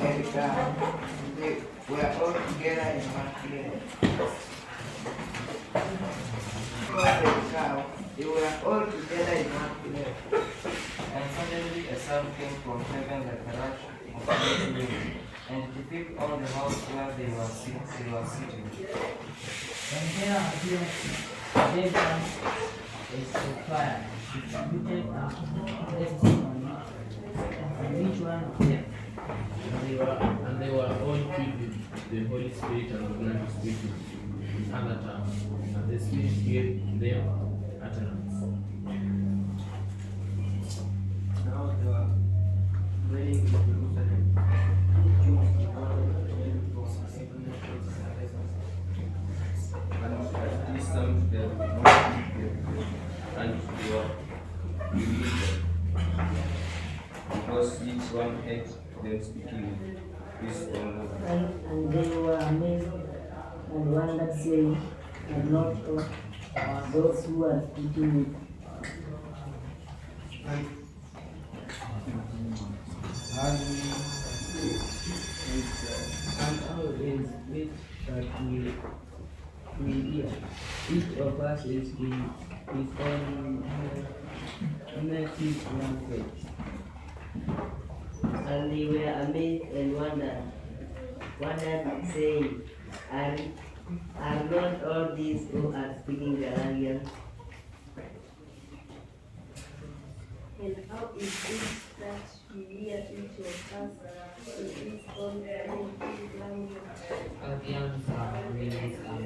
and the cow. They were all together in one place. The cow, they were all together in one place. And suddenly a sound came from heaven like a rush of mighty wind, and it filled all the house where they were sitting. And there appeared them is a fire, distributed testing on it, and each one of them. And they were all filled with the Holy Spirit and began to speak in other tongues, and the Spirit gave them utterance. Now they were dwelling in Jerusalem. Jews devoted from heaven And at this sound there was no people, and they were relieved, because each one heard them speaking his own language. And they were amazed and wondered, saying, and not all those who were speaking with. And how is it that we hear? Each of us is in his own native language. And they were amazed and wondered, saying, Are not all these who are speaking Galileans? And how is it that we hear each of us in his own native language? Guardians are raised and